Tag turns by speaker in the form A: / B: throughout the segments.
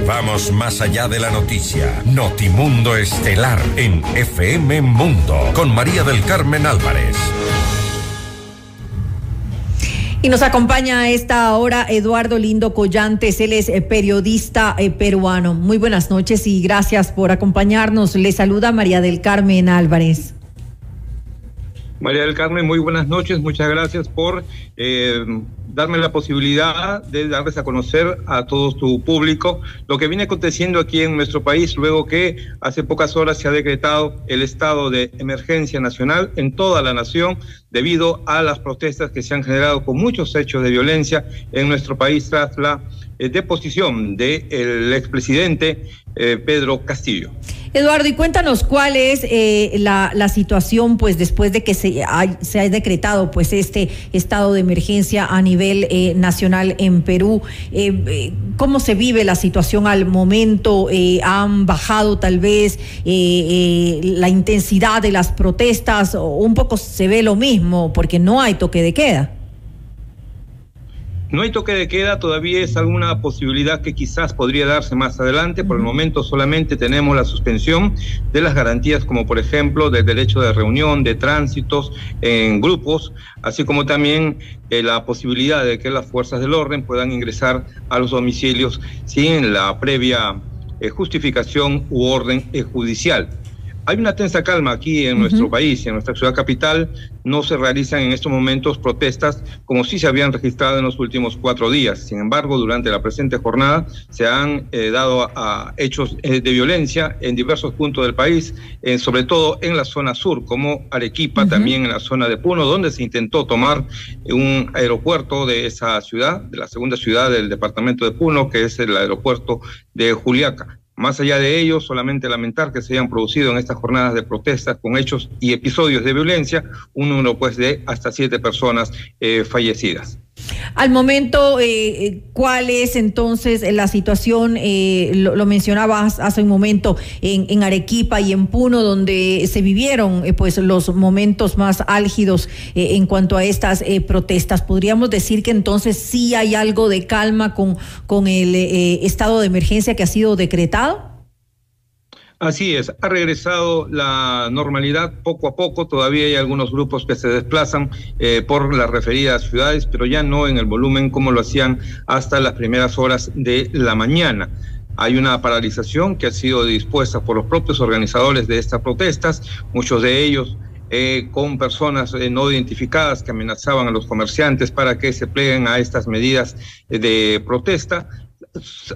A: Vamos más allá de la noticia. Notimundo Estelar en FM Mundo con María del Carmen Álvarez.
B: Y nos acompaña a esta hora Eduardo Lindo Collantes, él es periodista peruano. Muy buenas noches y gracias por acompañarnos. Le saluda María del Carmen Álvarez.
C: María del Carmen, muy buenas noches, muchas gracias por darme la posibilidad de darles a conocer a todo tu público lo que viene aconteciendo aquí en nuestro país, luego que hace pocas horas se ha decretado el estado de emergencia nacional en toda la nación debido a las protestas que se han generado con muchos hechos de violencia en nuestro país tras la deposición del expresidente Pedro Castillo.
B: Eduardo, y cuéntanos cuál es la situación, pues, después de que se ha decretado, pues, este estado de emergencia a nivel nacional en Perú. ¿Cómo se vive la situación al momento? ¿Han bajado tal vez la intensidad de las protestas? ¿O un poco se ve lo mismo porque no hay toque de queda?
C: No hay toque de queda, todavía es alguna posibilidad que quizás podría darse más adelante. Por el momento solamente tenemos la suspensión de las garantías, como por ejemplo del derecho de reunión, de tránsitos en grupos, así como también la posibilidad de que las fuerzas del orden puedan ingresar a los domicilios sin la previa justificación u orden judicial. Hay una tensa calma aquí en nuestro país, en nuestra ciudad capital. No se realizan en estos momentos protestas como sí se habían registrado en los últimos 4 días. Sin embargo, durante la presente jornada se han dado a hechos de violencia en diversos puntos del país, sobre todo en la zona sur, como Arequipa, también en la zona de Puno, donde se intentó tomar un aeropuerto de esa ciudad, de la segunda ciudad del departamento de Puno, que es el aeropuerto de Juliaca. Más allá de ello, solamente lamentar que se hayan producido en estas jornadas de protestas con hechos y episodios de violencia, un número pues de hasta 7 personas fallecidas.
B: Al momento, ¿cuál es entonces la situación? Lo mencionabas hace un momento en Arequipa y en Puno, donde se vivieron pues los momentos más álgidos en cuanto a estas protestas. ¿Podríamos decir que entonces sí hay algo de calma con el estado de emergencia que ha sido decretado?
C: Así es, ha regresado la normalidad poco a poco. Todavía hay algunos grupos que se desplazan por las referidas ciudades, pero ya no en el volumen como lo hacían hasta las primeras horas de la mañana. Hay una paralización que ha sido dispuesta por los propios organizadores de estas protestas, muchos de ellos con personas no identificadas que amenazaban a los comerciantes para que se pleguen a estas medidas de protesta,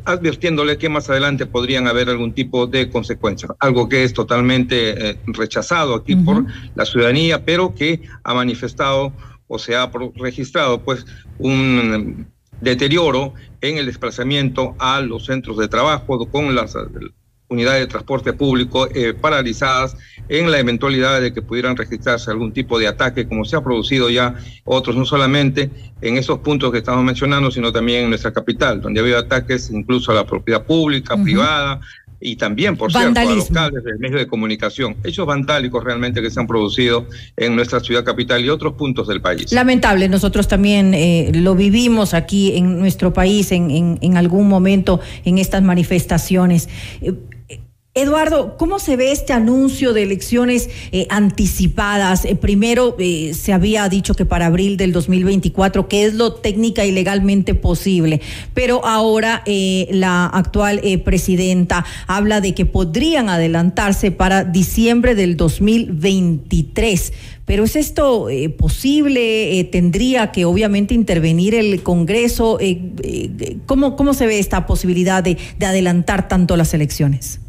C: advirtiéndole que más adelante podrían haber algún tipo de consecuencias, algo que es totalmente rechazado aquí por la ciudadanía, pero que ha manifestado o se ha registrado pues un deterioro en el desplazamiento a los centros de trabajo con las unidades de transporte público paralizadas en la eventualidad de que pudieran registrarse algún tipo de ataque, como se ha producido ya otros, no solamente en esos puntos que estamos mencionando, sino también en nuestra capital, donde ha habido ataques incluso a la propiedad pública, privada, y también, por cierto, a los cables del medio de comunicación. Hechos vandálicos realmente que se han producido en nuestra ciudad capital y otros puntos del país.
B: Lamentable, nosotros también lo vivimos aquí en nuestro país en algún momento en estas manifestaciones. Eduardo, ¿cómo se ve este anuncio de elecciones anticipadas? Primero se había dicho que para abril del 2024, que es lo técnica y legalmente posible, pero ahora la actual presidenta habla de que podrían adelantarse para diciembre del 2023. Pero ¿es esto posible? ¿Tendría que obviamente intervenir el Congreso? ¿Cómo se ve esta posibilidad de adelantar tanto las elecciones?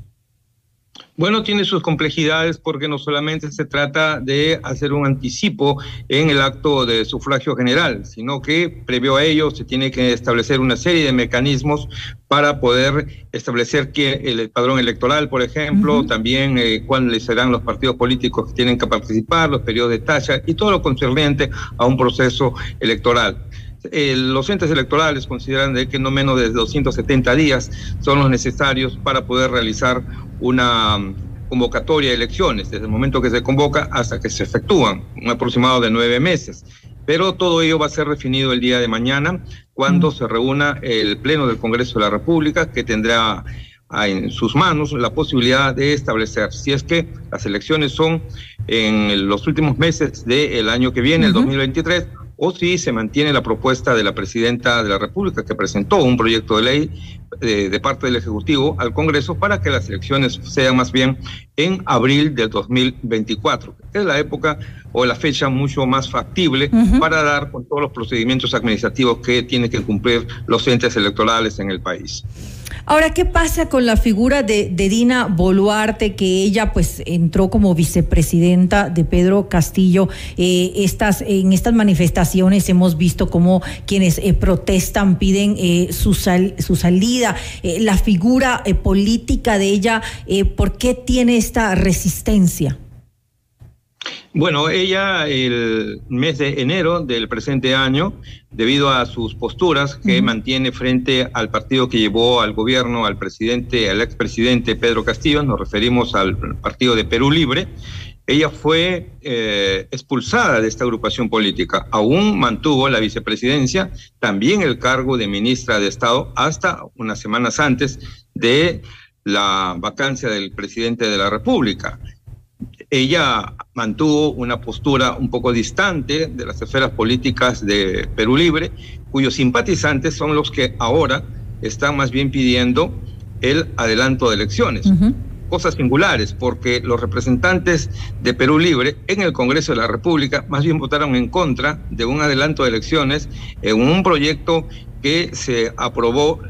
C: Bueno, tiene sus complejidades porque no solamente se trata de hacer un anticipo en el acto de sufragio general, sino que previo a ello se tiene que establecer una serie de mecanismos para poder establecer que el padrón electoral, por ejemplo, también cuáles serán los partidos políticos que tienen que participar, los periodos de talla y todo lo concerniente a un proceso electoral. Los entes electorales consideran de que no menos de 270 días son los necesarios para poder realizar una convocatoria de elecciones, desde el momento que se convoca hasta que se efectúan, un aproximado de 9 meses. Pero todo ello va a ser definido el día de mañana, cuando se reúna el Pleno del Congreso de la República, que tendrá en sus manos la posibilidad de establecer si es que las elecciones son en los últimos meses del año que viene, el 2023, o si se mantiene la propuesta de la Presidenta de la República, que presentó un proyecto de ley de parte del Ejecutivo al Congreso para que las elecciones sean más bien en abril del 2024. Es la época o la fecha mucho más factible para dar con todos los procedimientos administrativos que tienen que cumplir los entes electorales en el país.
B: Ahora, ¿qué pasa con la figura de Dina Boluarte, que ella pues entró como vicepresidenta de Pedro Castillo? En estas manifestaciones hemos visto como quienes protestan piden su salida. La figura política de ella, ¿por qué tiene esta resistencia?
C: Bueno, ella el mes de enero del presente año, debido a sus posturas que mantiene frente al partido que llevó al gobierno al expresidente Pedro Castillo, nos referimos al partido de Perú Libre, ella fue expulsada de esta agrupación política. Aún mantuvo la vicepresidencia, también el cargo de ministra de Estado, hasta unas semanas antes de la vacancia del presidente de la República. Ella mantuvo una postura un poco distante de las esferas políticas de Perú Libre, cuyos simpatizantes son los que ahora están más bien pidiendo el adelanto de elecciones. Cosas singulares, porque los representantes de Perú Libre en el Congreso de la República más bien votaron en contra de un adelanto de elecciones en un proyecto que se aprobó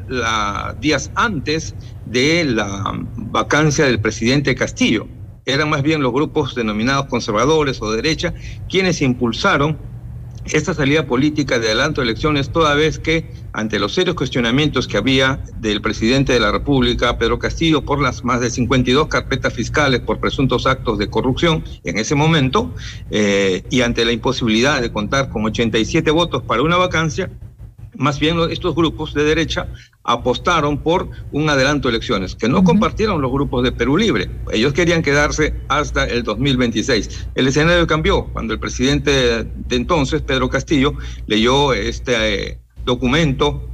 C: días antes de la vacancia del presidente Castillo. Eran más bien los grupos denominados conservadores o de derecha quienes impulsaron esta salida política de adelanto de elecciones, toda vez que ante los serios cuestionamientos que había del presidente de la República, Pedro Castillo, por las más de 52 carpetas fiscales por presuntos actos de corrupción en ese momento, y ante la imposibilidad de contar con 87 votos para una vacancia, más bien estos grupos de derecha apostaron por un adelanto de elecciones, que no compartieron los grupos de Perú Libre. Ellos querían quedarse hasta el 2026. El escenario cambió cuando el presidente de entonces, Pedro Castillo, leyó este documento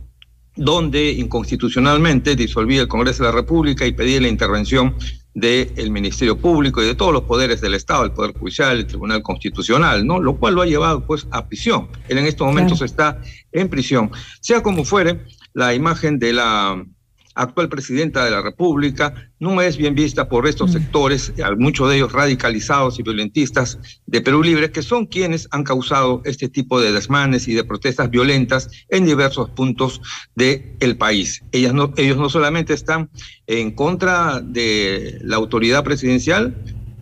C: donde inconstitucionalmente disolvía el Congreso de la República y pedía la intervención del Ministerio Público y de todos los poderes del Estado, el Poder Judicial, el Tribunal Constitucional, ¿no? Lo cual lo ha llevado pues a prisión. Él en estos momentos está en prisión. Sea como fuere, la imagen de la actual presidenta de la República no es bien vista por estos sectores, muchos de ellos radicalizados y violentistas de Perú Libre, que son quienes han causado este tipo de desmanes y de protestas violentas en diversos puntos del país. Ellos no solamente están en contra de la autoridad presidencial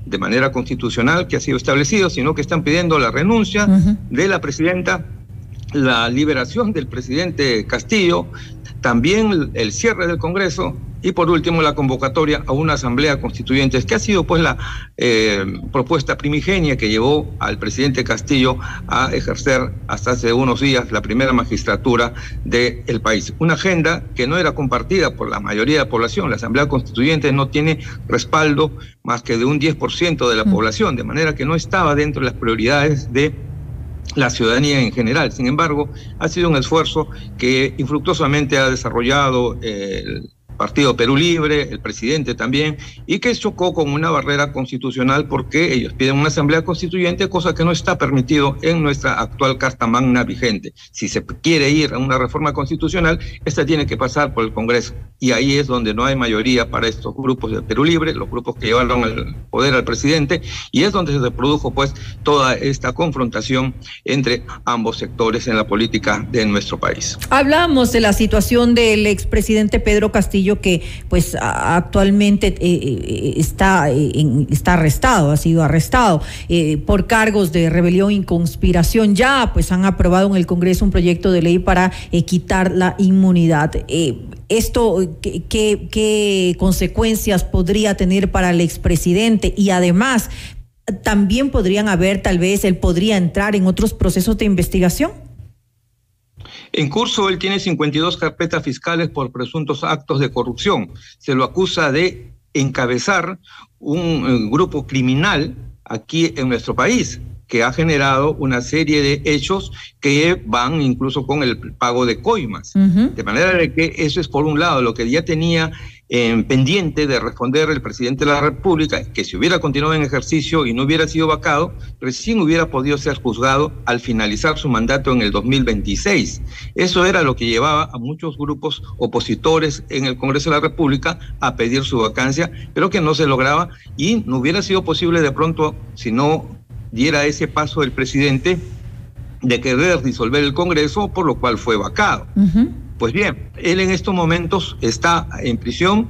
C: de manera constitucional que ha sido establecido, sino que están pidiendo la renuncia de la presidenta, la liberación del presidente Castillo, también el cierre del Congreso y por último la convocatoria a una asamblea constituyente, que ha sido pues la propuesta primigenia que llevó al presidente Castillo a ejercer hasta hace unos días la primera magistratura del país. Una agenda que no era compartida por la mayoría de la población. La asamblea constituyente no tiene respaldo más que de un 10% de la población, de manera que no estaba dentro de las prioridades de la ciudadanía en general. Sin embargo, ha sido un esfuerzo que infructuosamente ha desarrollado el Partido Perú Libre, el presidente también, y que chocó con una barrera constitucional porque ellos piden una asamblea constituyente, cosa que no está permitido en nuestra actual Carta Magna vigente. Si se quiere ir a una reforma constitucional, esta tiene que pasar por el Congreso, y ahí es donde no hay mayoría para estos grupos de Perú Libre, los grupos que llevaron el poder al presidente, y es donde se produjo pues toda esta confrontación entre ambos sectores en la política de nuestro país.
B: Hablamos de la situación del expresidente Pedro Castillo, que pues actualmente está arrestado, ha sido arrestado por cargos de rebelión y conspiración. Ya pues han aprobado en el Congreso un proyecto de ley para quitar la inmunidad. ¿Esto qué consecuencias podría tener para el expresidente? Y además, también podrían haber, tal vez, él podría entrar en otros procesos de investigación.
C: En curso, él tiene 52 carpetas fiscales por presuntos actos de corrupción. Se lo acusa de encabezar un grupo criminal aquí en nuestro país. que ha generado una serie de hechos que van incluso con el pago de coimas. De manera de que eso es por un lado lo que ya tenía pendiente de responder el presidente de la República, que si hubiera continuado en ejercicio y no hubiera sido vacado, recién hubiera podido ser juzgado al finalizar su mandato en el 2026. Eso era lo que llevaba a muchos grupos opositores en el Congreso de la República a pedir su vacancia, pero que no se lograba, y no hubiera sido posible de pronto si no diera ese paso el presidente de querer disolver el Congreso, por lo cual fue vacado. Pues bien, él en estos momentos está en prisión,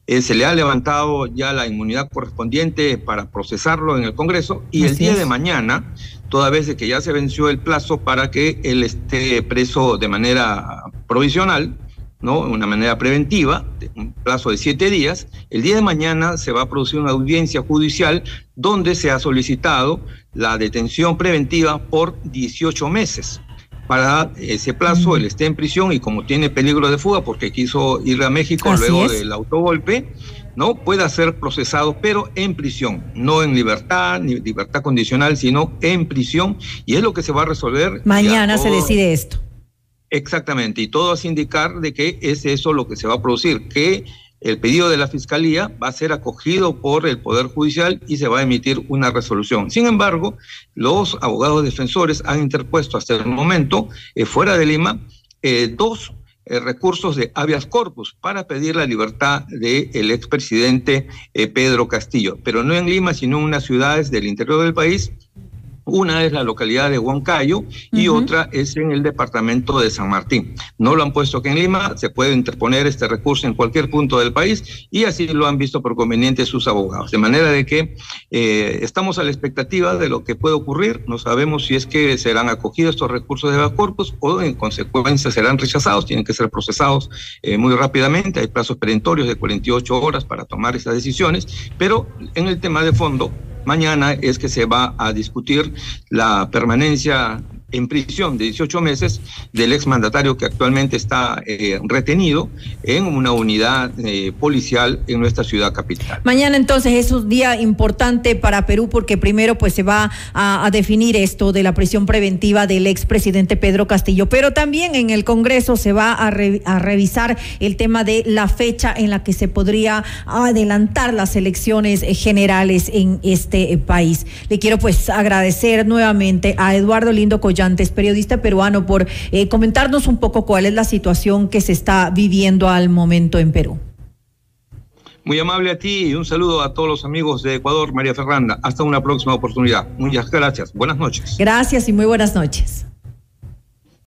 C: se le ha levantado ya la inmunidad correspondiente para procesarlo en el Congreso, y el día de mañana, toda vez de que ya se venció el plazo para que él esté preso de manera provisional, ¿no? Una manera preventiva, un plazo de 7 días, el día de mañana se va a producir una audiencia judicial donde se ha solicitado la detención preventiva por 18 meses. Para ese plazo él esté en prisión, y como tiene peligro de fuga porque quiso ir a México luego del autogolpe, no pueda ser procesado, pero en prisión, no en libertad, ni libertad condicional, sino en prisión, y es lo que se va a resolver.
B: Mañana se decide esto.
C: Exactamente, y todo hace indicar de que es eso lo que se va a producir, que el pedido de la Fiscalía va a ser acogido por el Poder Judicial y se va a emitir una resolución. Sin embargo, los abogados defensores han interpuesto hasta el momento, fuera de Lima, 2 recursos de habeas corpus para pedir la libertad del expresidente Pedro Castillo, pero no en Lima, sino en unas ciudades del interior del país. Una es la localidad de Huancayo y otra es en el departamento de San Martín. No lo han puesto aquí en Lima, se puede interponer este recurso en cualquier punto del país, y así lo han visto por conveniente sus abogados. De manera de que estamos a la expectativa de lo que puede ocurrir. No sabemos si es que serán acogidos estos recursos de habeas corpus o en consecuencia serán rechazados. Tienen que ser procesados muy rápidamente. Hay plazos perentorios de 48 horas para tomar esas decisiones, pero en el tema de fondo, mañana es que se va a discutir la permanencia en prisión de 18 meses del exmandatario, que actualmente está retenido en una unidad policial en nuestra ciudad capital.
B: Mañana entonces es un día importante para Perú, porque primero pues se va a definir esto de la prisión preventiva del expresidente Pedro Castillo, pero también en el Congreso se va a revisar el tema de la fecha en la que se podría adelantar las elecciones generales en este país. Le quiero pues agradecer nuevamente a Eduardo Lindo Collantes, periodista peruano, por comentarnos un poco cuál es la situación que se está viviendo al momento en Perú.
C: Muy amable a ti, y un saludo a todos los amigos de Ecuador, María Fernanda. Hasta una próxima oportunidad. Muchas gracias. Buenas noches.
B: Gracias y muy buenas noches.